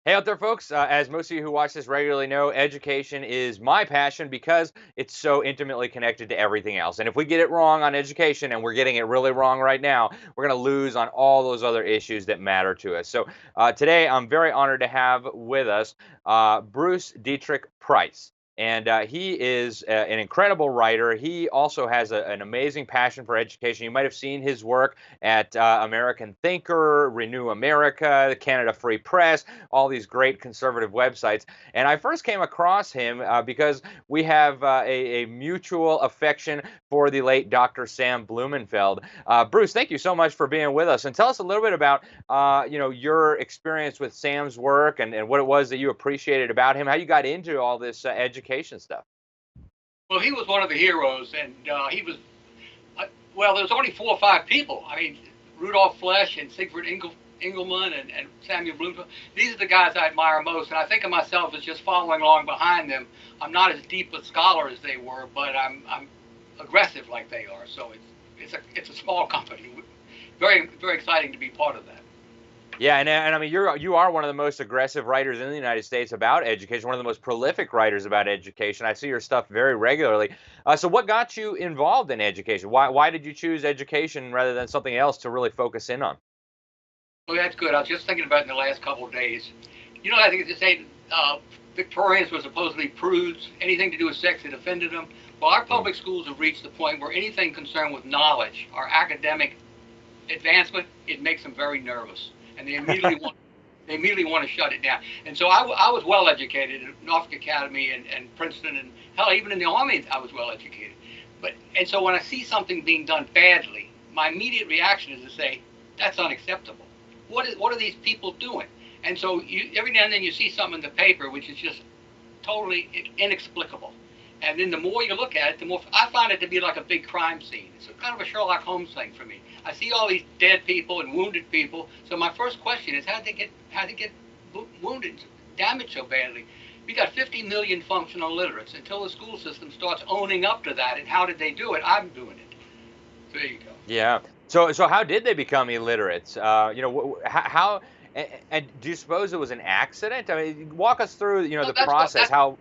Hey out there, folks. As most of you who watch this regularly know, education is my passion because it's so intimately connected to everything else. And if we get it wrong on education, and we're getting it really wrong right now, we're going to lose on all those other issues that matter to us. So today, I'm very honored to have with us Bruce Deitrick Price. And he is an incredible writer. He also has an amazing passion for education. You might have seen his work at American Thinker, Renew America, the Canada Free Press, all these great conservative websites. And I first came across him because we have a mutual affection for the late Dr. Sam Blumenfeld. Bruce, thank you so much for being with us. And tell us a little bit about, your experience with Sam's work and what it was that you appreciated about him, how you got into all this education stuff. Well, he was one of the heroes, and he was, well, there was only 4 or 5 people. I mean, Rudolph Flesch and Siegfried Engelmann and Samuel Blumenfeld. These are the guys I admire most, and I think of myself as just following along behind them. I'm not as deep a scholar as they were, but I'm aggressive like they are. So it's a small company. Very, very exciting to be part of that. Yeah, and I mean you are one of the most aggressive writers in the United States about education, one of the most prolific writers about education. I see your stuff very regularly. So what got you involved in education? Why did you choose education rather than something else to really focus in on? Well, that's good. I was just thinking about it in the last couple of days. I think they say Victorians were supposedly prudes. Anything to do with sex, it offended them. Well, our public schools have reached the point where anything concerned with knowledge, our academic advancement, it makes them very nervous, and they immediately want to shut it down. And so I was well educated at Norfolk Academy and Princeton, and hell, even in the Army, I was well educated. And so when I see something being done badly, my immediate reaction is to say, that's unacceptable. What are these people doing? And so every now and then you see something in the paper which is just totally inexplicable. And then the more you look at it, the more I find it to be like a big crime scene. It's kind of a Sherlock Holmes thing for me. I see all these dead people and wounded people. So my first question is, how did they get wounded, damaged so badly? We got 50 million functional illiterates. Until the school system starts owning up to that, and how did they do it? I'm doing it. So there you go. Yeah. So how did they become illiterate? How and do you suppose it was an accident? I mean, walk us through, Well, the process. Go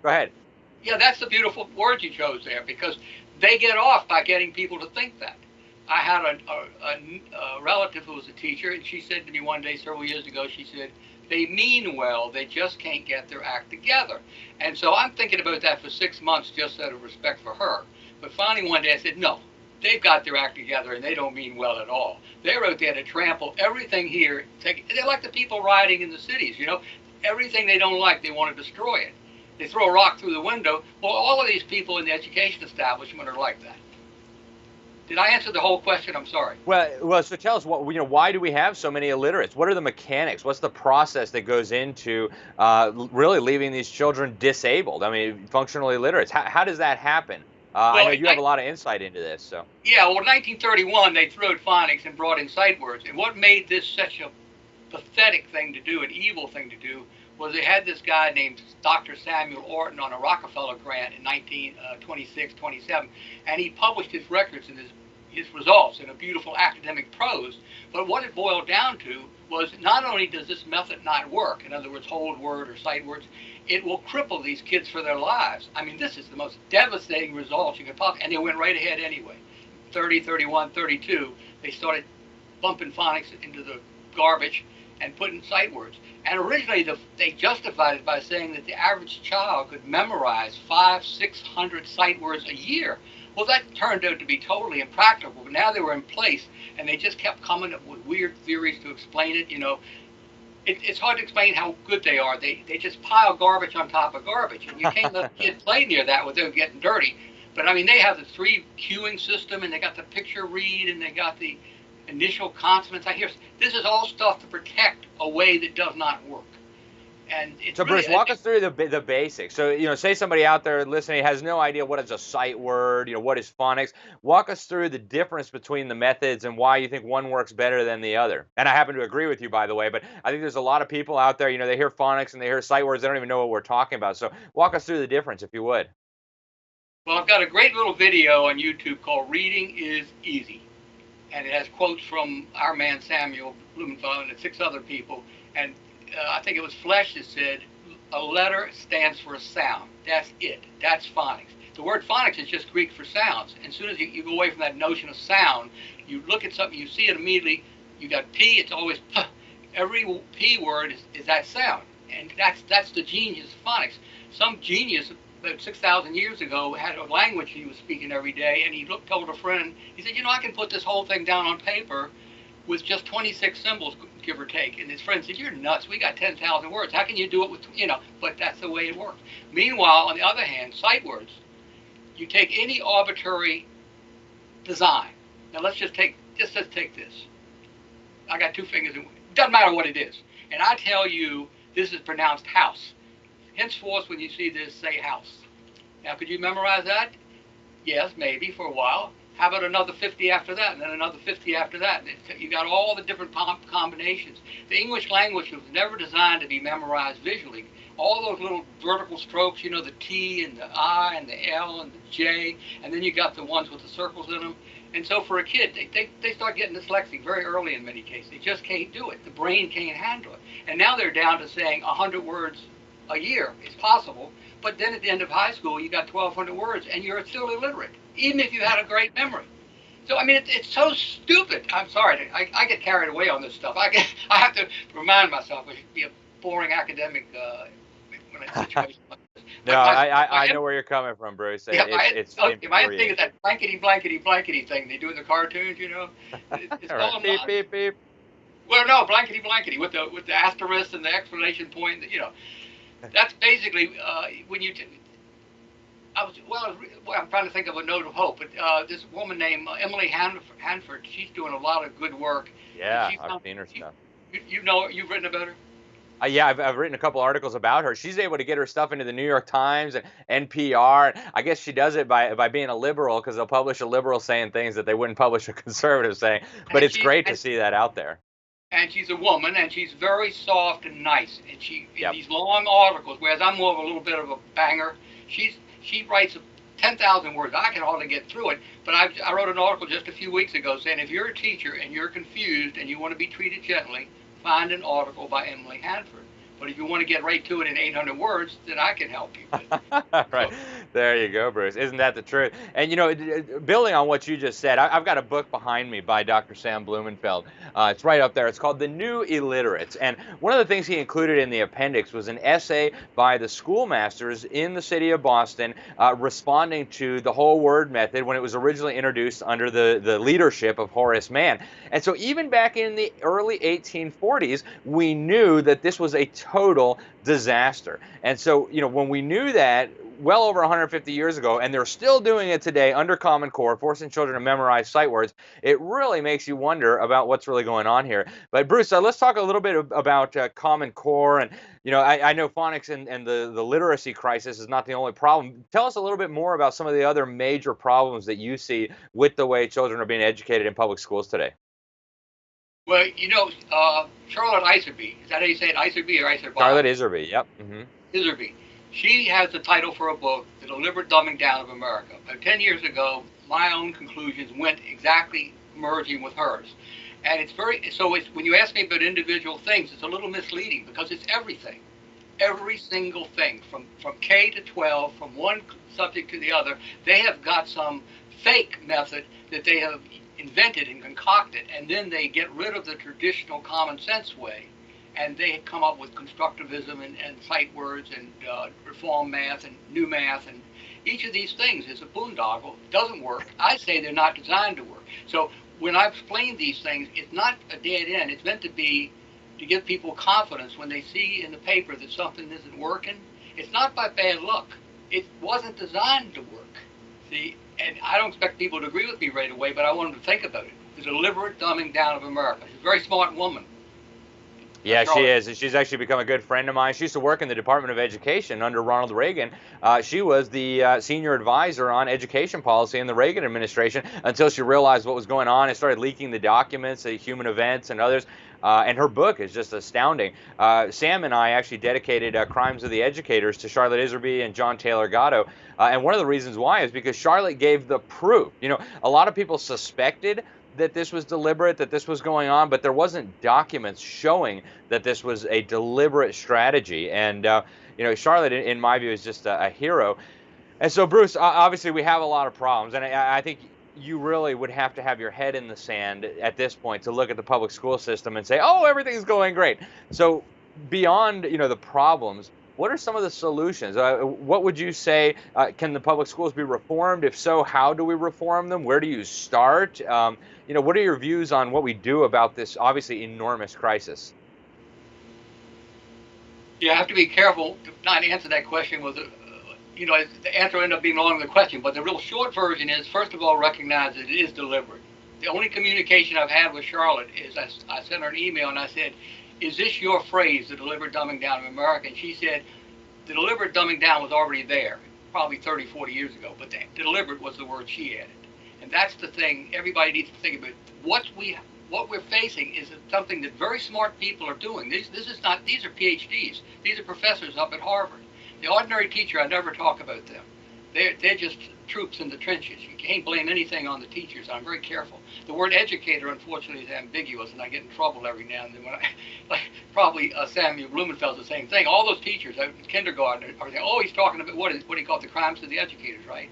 ahead. yeah, that's the beautiful word you chose there, because they get off by getting people to think that. I had a relative who was a teacher, and she said to me one day several years ago, she said, they mean well, they just can't get their act together. And so I'm thinking about that for 6 months just out of respect for her. But finally one day I said, no, they've got their act together and they don't mean well at all. They're out there to trample everything here. They're like the people rioting in the cities, Everything they don't like, they want to destroy it. They throw a rock through the window. Well, all of these people in the education establishment are like that. Did I answer the whole question? I'm sorry. So tell us why do we have so many illiterates? What are the mechanics? What's the process that goes into really leaving these children disabled? I mean, functionally illiterates. How does that happen? I know you have a lot of insight into this. So yeah, well, in 1931 they threw out phonics and brought in sight words, and what made this such a pathetic thing to do, an evil thing to do, was they had this guy named Dr. Samuel Orton on a Rockefeller grant in 1926, 27, and he published his records and his results in a beautiful academic prose. But what it boiled down to was, not only does this method not work, in other words, hold word or sight words, it will cripple these kids for their lives. I mean, this is the most devastating results you could possibly, and they went right ahead anyway. 30, 31, 32, they started bumping phonics into the garbage and putting sight words. And originally they justified it by saying that the average child could memorize 500-600 sight words a year. Well, that turned out to be totally impractical. But now they were in place, and they just kept coming up with weird theories to explain it. It's hard to explain how good they are. They just pile garbage on top of garbage, and you can't let a kid play near that without getting dirty. But I mean, they have the 3 cueing system, and they got the picture read, and they got the initial consonants. This is all stuff to protect a way that does not work. And it's So really, Bruce, walk us through the basics. So, say somebody out there listening has no idea what is a sight word, what is phonics. Walk us through the difference between the methods and why you think one works better than the other. And I happen to agree with you, by the way, but I think there's a lot of people out there, they hear phonics and they hear sight words, they don't even know what we're talking about. So walk us through the difference, if you would. well, I've got a great little video on YouTube called Reading is Easy. And it has quotes from our man Samuel Blumenfeld and 6 other people. And I think it was Flesch that said, a letter stands for a sound. That's it. That's phonics. The word phonics is just Greek for sounds. And as soon as you go away from that notion of sound, you look at something, you see it immediately. You got P, it's always P. Every P word is that sound. And that's the genius of phonics. Some genius about 6,000 years ago had a language he was speaking every day, and he told a friend, he said, I can put this whole thing down on paper with just 26 symbols, give or take. And his friend said, you're nuts. We got 10,000 words. How can you do it with, but that's the way it works. Meanwhile, on the other hand, sight words, you take any arbitrary design. Now let's just take this. I got two fingers. It doesn't matter what it is. And I tell you, this is pronounced house. Henceforth, when you see this, say house. Now, could you memorize that? Yes, maybe for a while. How about another 50 after that, and then another 50 after that? You got all the different combinations. The English language was never designed to be memorized visually. All those little vertical strokes, the T and the I and the L and the J, and then you got the ones with the circles in them. And so for a kid, they start getting dyslexic very early in many cases. They just can't do it. The brain can't handle it. And now they're down to saying 100 words a year. It's possible. But then at the end of high school, you got 1,200 words, and you're still illiterate, even if you had a great memory. So, I mean, it's so stupid. I'm sorry. I get carried away on this stuff. I have to remind myself I should be a boring academic when I situation like this. No, I know where you're coming from, Bruce. Yeah, It's my thing is that blankety thing they do in the cartoons, It's all all right. Beep, nonsense. beep, beep. Well, no, blankety with the asterisk and the exclamation point. That's basically when you. I'm trying to think of a note of hope, but this woman named Emily Hanford, she's doing a lot of good work. Yeah, I've seen her stuff. You've written about her? Yeah, I've written a couple articles about her. She's able to get her stuff into the New York Times and NPR. I guess she does it by being a liberal, because they'll publish a liberal saying things that they wouldn't publish a conservative saying. But it's great to see that out there. And she's a woman, and she's very soft and nice. And in these long articles, whereas I'm more of a little bit of a banger, she writes 10,000 words. I can hardly get through it. But I wrote an article just a few weeks ago saying, if you're a teacher and you're confused and you want to be treated gently, find an article by Emily Hanford. But if you want to get right to it in 800 words, then I can help you. Right. There you go, Bruce. Isn't that the truth? And, building on what you just said, I've got a book behind me by Dr. Sam Blumenfeld. It's right up there. It's called The New Illiterates. And one of the things he included in the appendix was an essay by the schoolmasters in the city of Boston responding to the whole word method when it was originally introduced under the leadership of Horace Mann. And so even back in the early 1840s, we knew that this was a total disaster. And so, when we knew that well over 150 years ago, and they're still doing it today under Common Core, forcing children to memorize sight words, it really makes you wonder about what's really going on here. But Bruce, let's talk a little bit about Common Core. And, I know phonics and the literacy crisis is not the only problem. Tell us a little bit more about some of the other major problems that you see with the way children are being educated in public schools today. Well, Charlotte Iserby, is that how you say it, Iserby or Iserby? Charlotte Iserby, yep. Mm-hmm. Iserby. She has the title for a book, The Deliberate Dumbing Down of America. About 10 years ago, my own conclusions went exactly merging with hers. And when you ask me about individual things, it's a little misleading because it's everything. Every single thing, from K to 12, from one subject to the other, they have got some fake method that they have invented and concocted, and then they get rid of the traditional common sense way, and they come up with constructivism and sight words and reform math and new math, and each of these things is a boondoggle. It doesn't work. I say they're not designed to work. So when I explain these things, it's not a dead end. It's meant to be to give people confidence when they see in the paper that something isn't working. It's not by bad luck. It wasn't designed to work. See, and I don't expect people to agree with me right away, but I want them to think about it. The deliberate dumbing down of America. She's a very smart woman. Yeah, she is. She's actually become a good friend of mine. She used to work in the Department of Education under Ronald Reagan. She was the senior advisor on education policy in the Reagan administration until she realized what was going on and started leaking the documents, the human events and others. And her book is just astounding. Sam and I actually dedicated Crimes of the Educators to Charlotte Iserby and John Taylor Gatto. And one of the reasons why is because Charlotte gave the proof. A lot of people suspected that this was deliberate, that this was going on, but there wasn't documents showing that this was a deliberate strategy. And Charlotte, in my view, is just a hero. And so, Bruce, obviously, we have a lot of problems, and I think you really would have to have your head in the sand at this point to look at the public school system and say, "Oh, everything's going great." So, beyond the problems, what are some of the solutions? What would you say? Can the public schools be reformed? If so, how do we reform them? Where do you start? What are your views on what we do about this obviously enormous crisis? You have to be careful to not answer that question with the answer ended up being long in the question, but the real short version is, first of all, recognize that it is deliberate. The only communication I've had with Charlotte is I sent her an email and I said, is this your phrase, the deliberate dumbing down of America? And she said, the deliberate dumbing down was already there, probably 30, 40 years ago, but the deliberate was the word she added. And that's the thing everybody needs to think about. What we're facing is something that very smart people are doing. These are PhDs. These are professors up at Harvard. The ordinary teacher, I never talk about them. They're just troops in the trenches. You can't blame anything on the teachers. I'm very careful. The word educator, unfortunately, is ambiguous, and I get in trouble every now and then. Probably Samuel Blumenfeld the same thing. All those teachers in kindergarten are saying, "Oh, he's talking about what he called the crimes of the educators," right?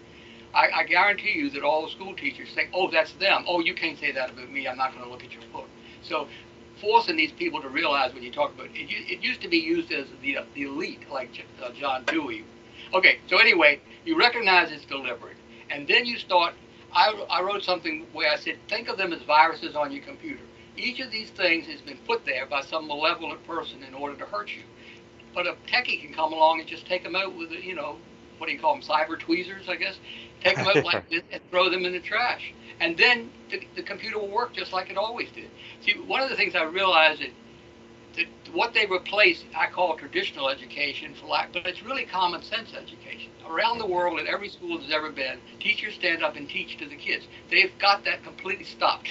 I guarantee you that all the school teachers think, "Oh, that's them. Oh, you can't say that about me. I'm not going to look at your book." So, forcing these people to realize when you talk about it used to be used as the elite, like John Dewey. Okay, so anyway, you recognize it's deliberate, and then you start. I wrote something where I said, think of them as viruses on your computer. Each of these things has been put there by some malevolent person in order to hurt you. But a techie can come along and just take them out with, what do you call them, cyber tweezers, I guess. Take them out like this and throw them in the trash. And then the computer will work just like it always did. See, one of the things I realized that what they replace, I call traditional education but it's really common sense education. Around the world, at every school there's ever been, teachers stand up and teach to the kids. They've got that completely stopped.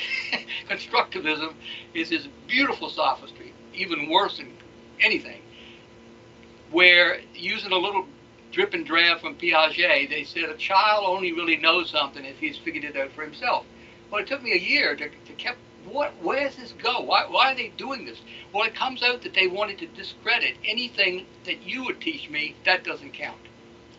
Constructivism is this beautiful sophistry, even worse than anything, where using a little drip and drab from Piaget, they said a child only really knows something if he's figured it out for himself. Well, it took me a year to keep. Where does this go? Why are they doing this? Well, it comes out that they wanted to discredit anything that you would teach me. That doesn't count.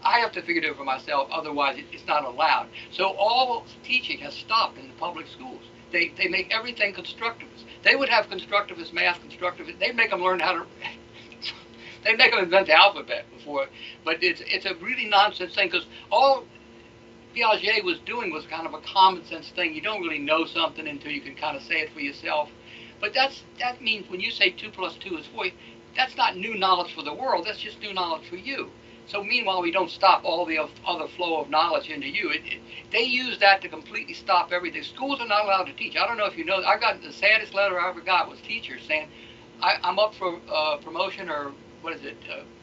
I have to figure it out for myself. Otherwise, it's not allowed. So all teaching has stopped in the public schools. They make everything constructivist. They would have constructivist math, constructivist. They'd make them learn how to. They'd make them invent the alphabet before. But it's a really nonsense thing, because all Piaget was doing was kind of a common sense thing. You don't really know something until you can kind of say it for yourself. But that means when you say 2 + 2 is 4, that's not new knowledge for the world. That's just new knowledge for you. So meanwhile, we don't stop all the other flow of knowledge into you. They use that to completely stop everything. Schools are not allowed to teach. I don't know if you know. I got the saddest letter I ever got was teachers saying, I'm up for promotion or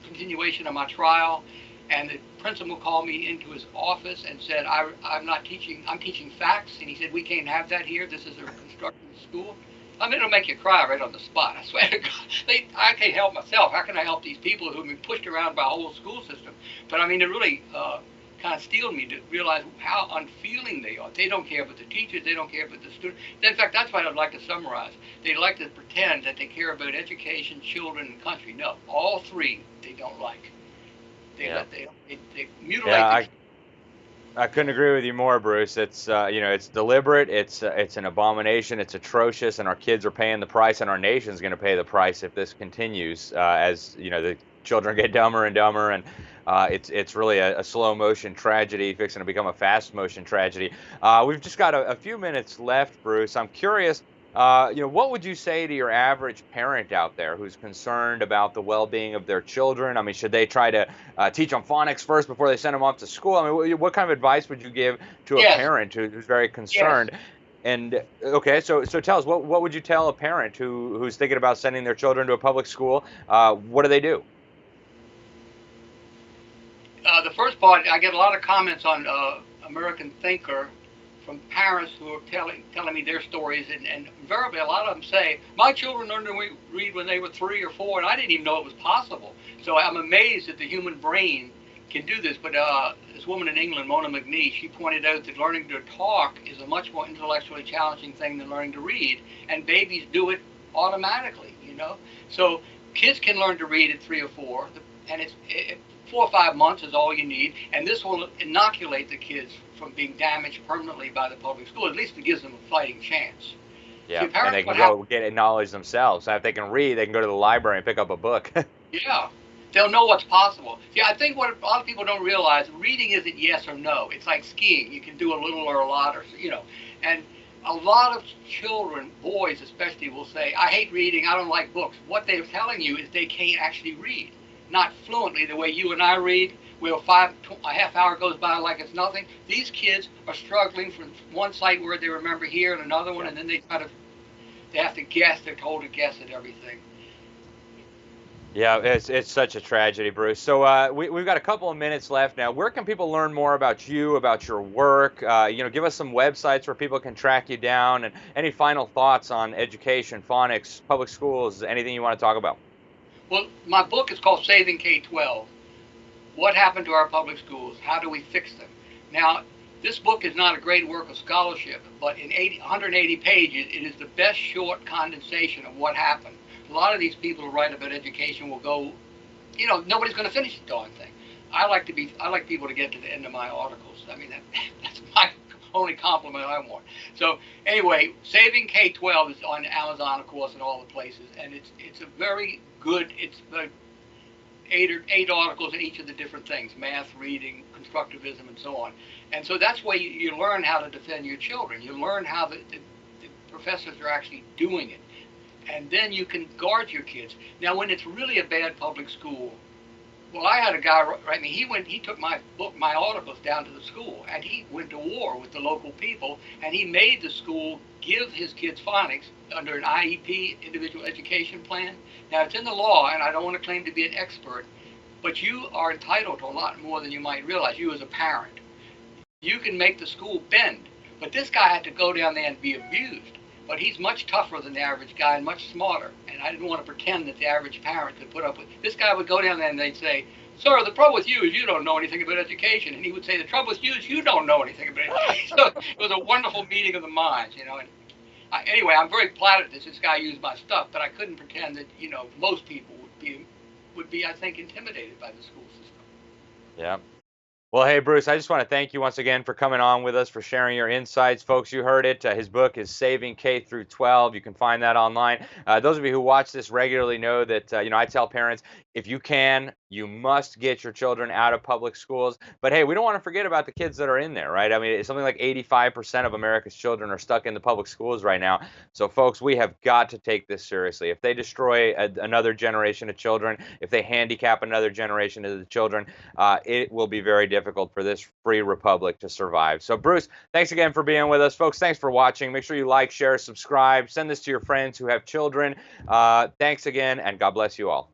continuation of my trial. And the principal called me into his office and said, I'm not teaching, I'm teaching facts. And he said, we can't have that here. This is a constructive school. I mean, it'll make you cry right on the spot. I swear to God. I can't help myself. How can I help these people who have been pushed around by a whole school system? But I mean, it really kind of steeled me to realize how unfeeling they are. They don't care about the teachers. They don't care about the students. In fact, that's what I'd like to summarize. They like to pretend that they care about education, children, and country. No, all three they don't like. They mutilate. I couldn't agree with you more, Bruce. It's it's deliberate. It's an abomination. It's atrocious, and our kids are paying the price, and our nation's going to pay the price if this continues. As the children get dumber and dumber, and it's really a slow motion tragedy fixing to become a fast motion tragedy. We've just got a few minutes left, Bruce. I'm curious. What would you say to your average parent out there who's concerned about the well-being of their children? I mean, should they try to teach them phonics first before they send them off to school? I mean, what kind of advice would you give to a parent who's very concerned? Yes. And okay, so tell us, what would you tell a parent who's thinking about sending their children to a public school? What do they do? The first part, I get a lot of comments on American Thinker from parents who are telling me their stories, and invariably a lot of them say, my children learned to read when they were 3 or 4, and I didn't even know it was possible. So I'm amazed that the human brain can do this, but this woman in England, Mona McNee, she pointed out that learning to talk is a much more intellectually challenging thing than learning to read, and babies do it automatically, you know. So kids can learn to read at 3 or 4, and 4 or 5 months is all you need, and this will inoculate the kids from being damaged permanently by the public school. At least it gives them a fighting chance. Yeah, and they can go get knowledge themselves. So if they can read, they can go to the library and pick up a book. Yeah, they'll know what's possible. See, I think what a lot of people don't realize, reading isn't yes or no. It's like skiing. You can do a little or a lot, or you know. And a lot of children, boys especially, will say, "I hate reading. I don't like books." What they're telling you is they can't actually read, not fluently the way you and I read, where a half hour goes by like it's nothing. These kids are struggling from one sight word they remember here and another one, and then they have to guess. They're told to guess at everything. Yeah, it's such a tragedy, Bruce. So we've got a couple of minutes left now. Where can people learn more about you, about your work? Give us some websites where people can track you down, and any final thoughts on education, phonics, public schools, anything you want to talk about. Well, my book is called Saving K-12. What happened to our public schools? How do we fix them? Now, this book is not a great work of scholarship, but in 180 pages, it is the best short condensation of what happened. A lot of these people who write about education will go, nobody's going to finish the darn thing. I like people to get to the end of my articles. I mean, that's my only compliment I want. So anyway, Saving K-12 is on Amazon, of course, and all the places, and it's a very good. It's eight articles in each of the different things: math, reading, constructivism, and so on. And so that's where you learn how to defend your children. You learn how the professors are actually doing it. And then you can guard your kids. Now, when it's really a bad public school, well, I had a guy write me. He took my articles down to the school, and he went to war with the local people, and he made the school give his kids phonics under an IEP, individual education plan. Now, it's in the law, and I don't want to claim to be an expert, but you are entitled to a lot more than you might realize, you as a parent. You can make the school bend, but this guy had to go down there and be abused. But he's much tougher than the average guy and much smarter. And I didn't want to pretend that the average parent could put up with. This guy would go down there and they'd say, "Sir, the trouble with you is you don't know anything about education." And he would say, "The trouble with you is you don't know anything about education." So it was a wonderful meeting of the minds, And anyway, I'm very flattered that this guy used my stuff, but I couldn't pretend that, most people would be, I think, intimidated by the school system. Yeah. Well, hey, Bruce, I just want to thank you once again for coming on with us, for sharing your insights. Folks, you heard it. His book is Saving K through 12. You can find that online. Those of you who watch this regularly know that, I tell parents, if you can, you must get your children out of public schools. But hey, we don't want to forget about the kids that are in there, right? I mean, it's something like 85% of America's children are stuck in the public schools right now. So, folks, we have got to take this seriously. If they destroy another generation of children, if they handicap another generation of the children, it will be very difficult for this free republic to survive. So, Bruce, thanks again for being with us. Folks, thanks for watching. Make sure you like, share, subscribe. Send this to your friends who have children. Thanks again, and God bless you all.